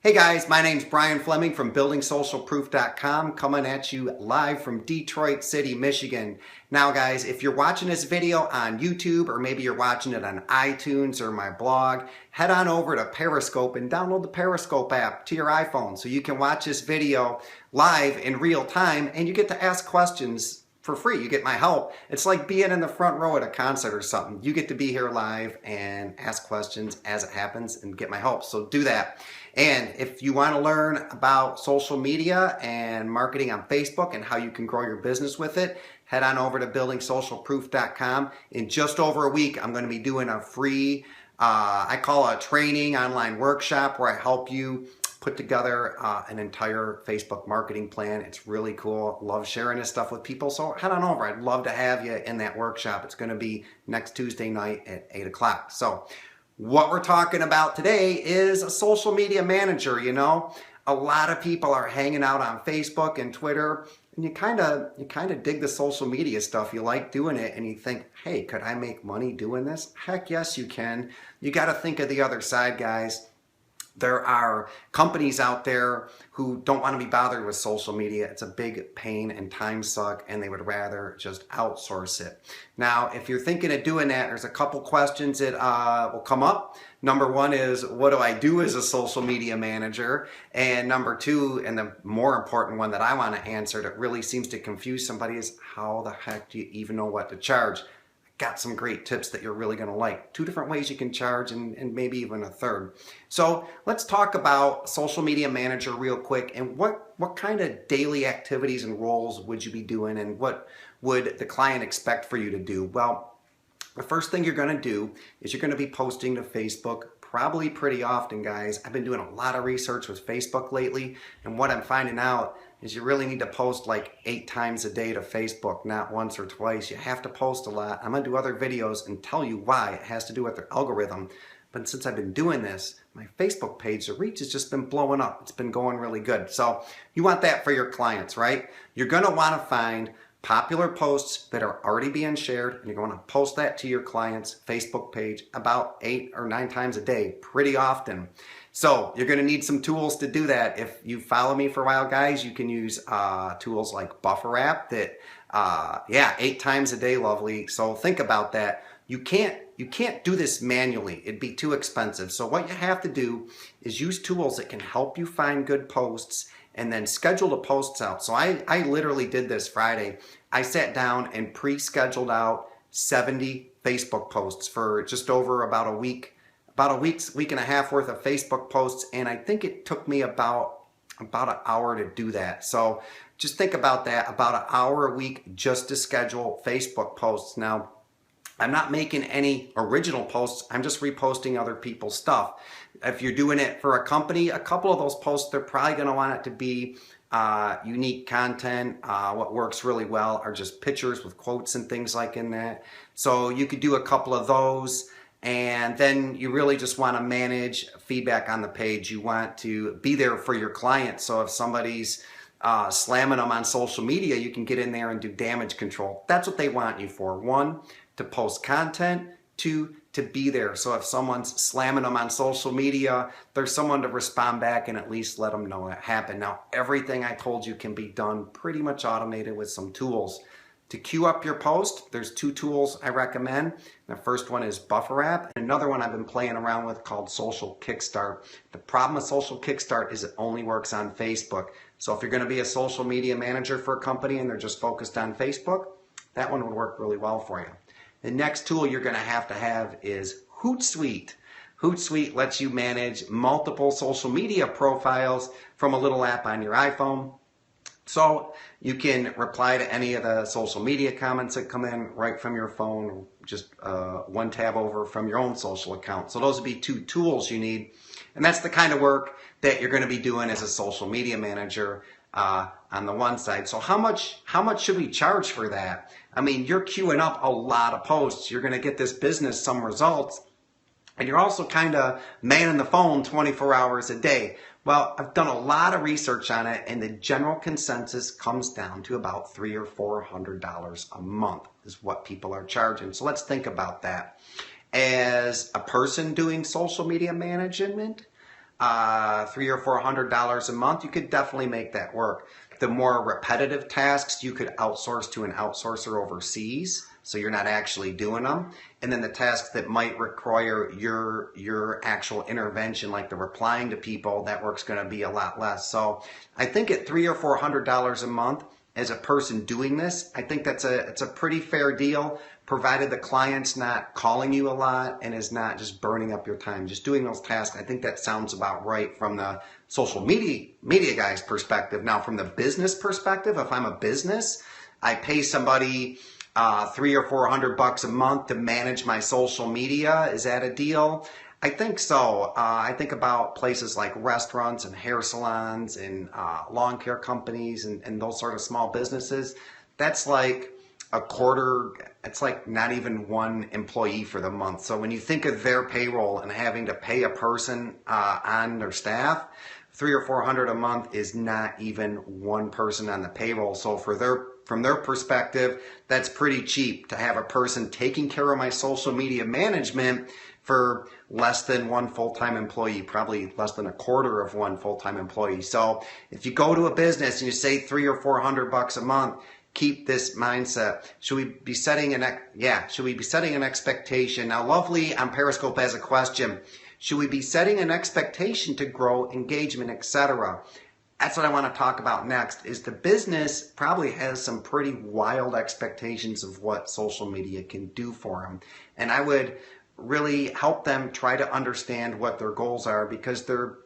Hey guys, my name's Brian Fleming from BuildingSocialProof.com, coming at you live from Detroit City, Michigan. Now guys, if you're watching this video on YouTube or maybe you're watching it on iTunes or my blog, head on over to Periscope and download the Periscope app to your iPhone so you can watch this video live in real time and you get to ask questions for free. You get my help. It's like being in the front row at a concert or something. You get to be here live and ask questions as it happens and get my help. So do that. And if you want to learn about social media and marketing on Facebook and how you can grow your business with it, head on over to BuildingSocialProof.com. In just over a week, I'm going to be doing a free, I call it a training online workshop where I help you put together an entire Facebook marketing plan. It's really cool. Love sharing this stuff with people. So head on over. I'd love to have you in that workshop. It's going to be next Tuesday night at 8 o'clock. So what we're talking about today is a social media manager. You know, a lot of people are hanging out on Facebook and Twitter, and you kind of dig the social media stuff. You like doing it, and you think, hey, could I make money doing this? Heck yes, you can. You got to think of the other side, guys. There are companies out there who don't want to be bothered with social media. It's a big pain and time suck, and they would rather just outsource it. Now, if you're thinking of doing that, there's a couple questions that will come up. Number one is, what do I do as a social media manager? And number two, and the more important one that I want to answer that really seems to confuse somebody is, how the heck do you even know what to charge? Got some great tips that you're really going to like. 2 different ways you can charge and maybe even a third. So let's talk about social media manager real quick and what kind of daily activities and roles would you be doing and what would the client expect for you to do? Well, the first thing you're going to do is you're going to be posting to Facebook probably pretty often, guys. I've been doing a lot of research with Facebook lately, and what I'm finding out is you really need to post like 8 times a day to Facebook, not once or twice. You have to post a lot. I'm gonna do other videos and tell you why. It has to do with their algorithm. But since I've been doing this, my Facebook page, the reach has just been blowing up. It's been going really good. So you want that for your clients, right? You're gonna wanna find popular posts that are already being shared, and you're going to post that to your client's Facebook page about 8 or 9 times a day, pretty often. So you're going to need some tools to do that. If you follow me for a while, guys, you can use tools like Buffer app that, 8 times a day, lovely. So think about that. You can't do this manually. It'd be too expensive. So what you have to do is use tools that can help you find good posts and then schedule the posts out. So I literally did this Friday. I sat down and pre-scheduled out 70 Facebook posts for just over about a week and a half worth of Facebook posts, and I think it took me about an hour to do that. So just think about that, about an hour a week just to schedule Facebook posts. Now, I'm not making any original posts. I'm just reposting other people's stuff. If you're doing it for a company, a couple of those posts, they're probably going to want it to be unique content. What works really well are just pictures with quotes and things like in that. So you could do a couple of those, and then you really just want to manage feedback on the page. You want to be there for your client. So if somebody's slamming them on social media, you can get in there and do damage control. That's what they want you for. 1, to post content. 2, to be there. So if someone's slamming them on social media, there's someone to respond back and at least let them know it happened. Now, everything I told you can be done pretty much automated with some tools. To queue up your post, there's 2 tools I recommend. The first one is Buffer app, and another one I've been playing around with called Social Kickstart. The problem with Social Kickstart is it only works on Facebook. So if you're going to be a social media manager for a company and they're just focused on Facebook, that one would work really well for you. The next tool you're going to have is Hootsuite. Hootsuite lets you manage multiple social media profiles from a little app on your iPhone. So you can reply to any of the social media comments that come in right from your phone, just 1 tab over from your own social account. So those would be 2 tools you need. And that's the kind of work that you're going to be doing as a social media manager on the one side. So how much should we charge for that? I mean, you're queuing up a lot of posts. You're going to get this business some results, and you're also kind of manning the phone 24 hours a day. Well, I've done a lot of research on it, and the general consensus comes down to about $300 or $400 a month is what people are charging. So let's think about that. As a person doing social media management, $300 or $400 a month, you could definitely make that work. The more repetitive tasks you could outsource to an outsourcer overseas, so you're not actually doing them. And then the tasks that might require your actual intervention, like the replying to people, that work's going to be a lot less. So I think at $300 or $400 a month, as a person doing this, I think it's a pretty fair deal, provided the client's not calling you a lot and is not just burning up your time, just doing those tasks. I think that sounds about right from the social media guy's perspective. Now, from the business perspective, if I'm a business, I pay somebody $300 or $400 a month to manage my social media. Is that a deal? I think so. I think about places like restaurants and hair salons and lawn care companies and those sort of small businesses. That's like a quarter, it's like not even one employee for the month. So when you think of their payroll and having to pay a person on their staff, $300 or $400 a month is not even one person on the payroll. So from their perspective, that's pretty cheap to have a person taking care of my social media management for less than one full-time employee, probably less than a quarter of one full-time employee. So if you go to a business and you say $300 or $400 a month, keep this mindset. Should we be setting an expectation? Now, Lovely on Periscope has a question. Should we be setting an expectation to grow engagement, etc.? That's what I want to talk about next. Is the business probably has some pretty wild expectations of what social media can do for them, and I would really help them try to understand what their goals are, because they're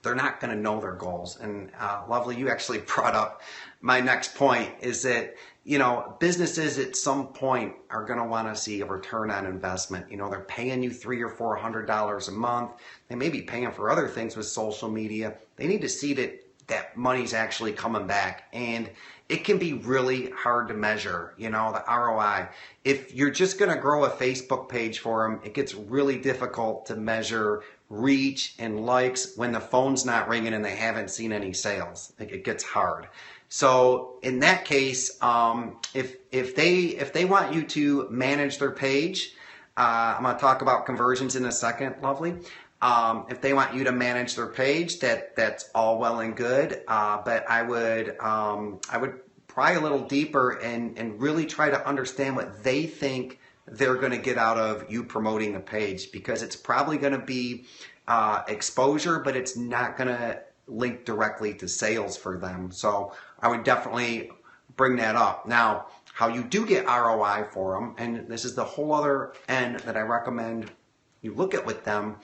not going to know their goals. And Lovely, you actually brought up my next point, is that, you know, businesses at some point are going to want to see a return on investment. You know, they're paying you $300 or $400 a month. They may be paying for other things with social media. They need to see that money's actually coming back. And it can be really hard to measure, you know, the ROI. If you're just going to grow a Facebook page for them, it gets really difficult to measure reach and likes when the phone's not ringing and they haven't seen any sales. It gets hard. So in that case, if they want you to manage their page, I'm going to talk about conversions in a second, Lovely. If they want you to manage their page, that's all well and good. But I would pry a little deeper and really try to understand what they think they're going to get out of you promoting a page, because it's probably going to be exposure, but it's not going to link directly to sales for them. So I would definitely bring that up. Now, how you do get ROI for them, and this is the whole other end that I recommend you look at with them,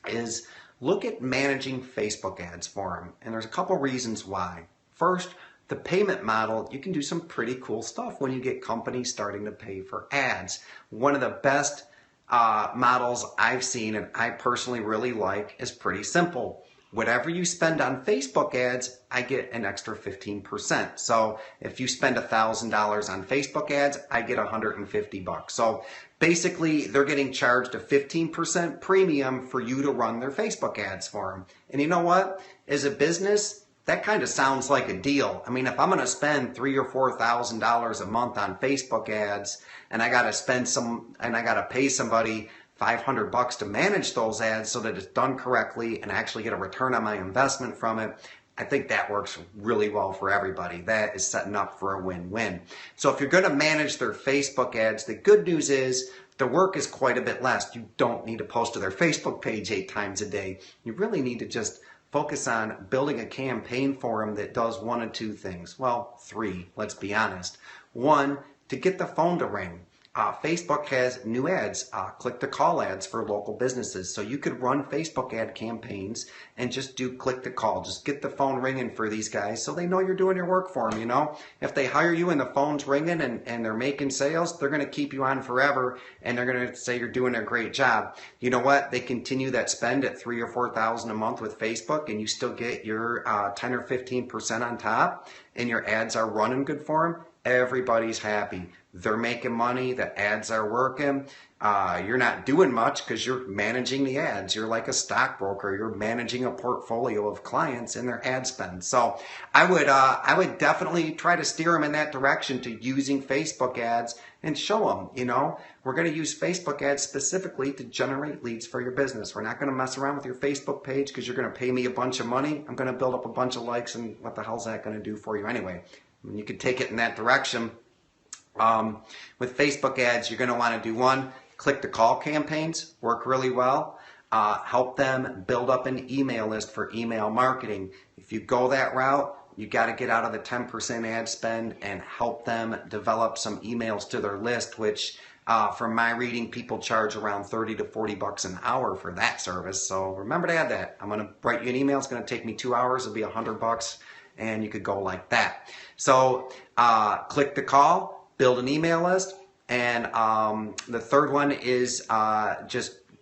is look at managing Facebook ads for them. And there's a couple reasons why. First, the payment model, you can do some pretty cool stuff when you get companies starting to pay for ads. One of the best models I've seen, and I personally really like, is pretty simple. Whatever you spend on Facebook ads, I get an extra 15%. So if you spend $1,000 on Facebook ads, I get $150. So basically, they're getting charged a 15% premium for you to run their Facebook ads for them. And you know what? As a business, that kind of sounds like a deal. I mean, if I'm going to spend $3,000 or $4,000 a month on Facebook ads, and I got to pay somebody $500 to manage those ads so that it's done correctly and actually get a return on my investment from it, I think that works really well for everybody. That is setting up for a win-win. So if you're going to manage their Facebook ads, the good news is the work is quite a bit less. You don't need to post to their Facebook page 8 times a day. You really need to just focus on building a campaign for them that does one of 2 things. Well, 3, let's be honest. 1, to get the phone to ring. Facebook has new ads, click-to-call ads for local businesses. So you could run Facebook ad campaigns and just do click-to-call. Just get the phone ringing for these guys so they know you're doing your work for them, you know. If they hire you and the phone's ringing and they're making sales, they're going to keep you on forever, and they're going to say you're doing a great job. You know what? They continue that spend at $3,000 or $4,000 a month with Facebook, and you still get your 10 or 15% on top, and your ads are running good for them. Everybody's happy. They're making money. The ads are working. you're not doing much because you're managing the ads. You're like a stockbroker. You're managing a portfolio of clients and their ad spend. So I would definitely try to steer them in that direction to using Facebook ads and show them, you know, we're going to use Facebook ads specifically to generate leads for your business. We're not going to mess around with your Facebook page because you're going to pay me a bunch of money. I'm going to build up a bunch of likes, and what the hell's that going to do for you anyway? I mean, you could take it in that direction. With Facebook ads, you're going to want to do one, click to call campaigns, work really well. Help them build up an email list for email marketing. If you go that route, you got to get out of the 10% ad spend and help them develop some emails to their list, which from my reading, people charge around 30 to 40 bucks an hour for that service. So remember to add that. I'm going to write you an email. It's going to take me 2 hours. It'll be 100 bucks, and you could go like that. So click the call, build an email list, and the third one is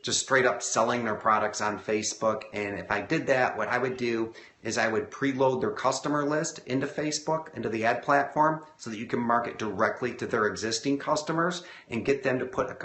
just straight up selling their products on Facebook. And if I did that, what I would do is I would preload their customer list into Facebook, into the ad platform, so that you can market directly to their existing customers and get them to put a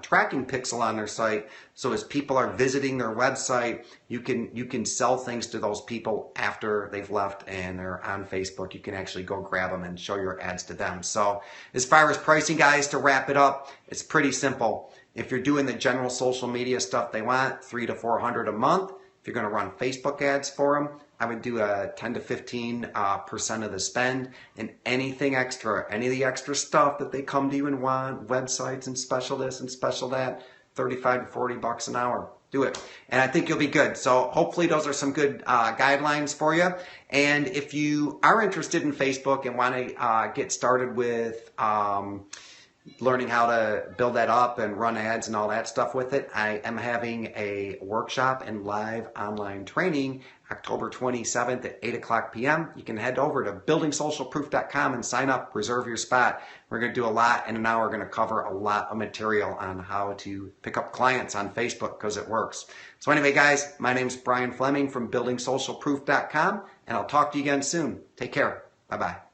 tracking pixel on their site. So as people are visiting their website, you can sell things to those people after they've left and they're on Facebook. You can actually go grab them and show your ads to them. So as far as pricing, guys, to wrap it up, it's pretty simple. If you're doing the general social media stuff they want, $300 to $400 a month. If you're going to run Facebook ads for them, I would do a 10 to 15% of the spend, and anything extra, any of the extra stuff that they come to you and want, websites and special this and special that, 35 to 40 bucks an hour. Do it. And I think you'll be good. So hopefully those are some good guidelines for you. And if you are interested in Facebook and want to get started with learning how to build that up and run ads and all that stuff with it, I am having a workshop and live online training October 27th at 8 o'clock p.m. You can head over to buildingsocialproof.com and sign up, reserve your spot. We're going to do a lot, and now we're going to cover a lot of material on how to pick up clients on Facebook because it works. So anyway, guys, my name's Brian Fleming from buildingsocialproof.com, and I'll talk to you again soon. Take care. Bye-bye.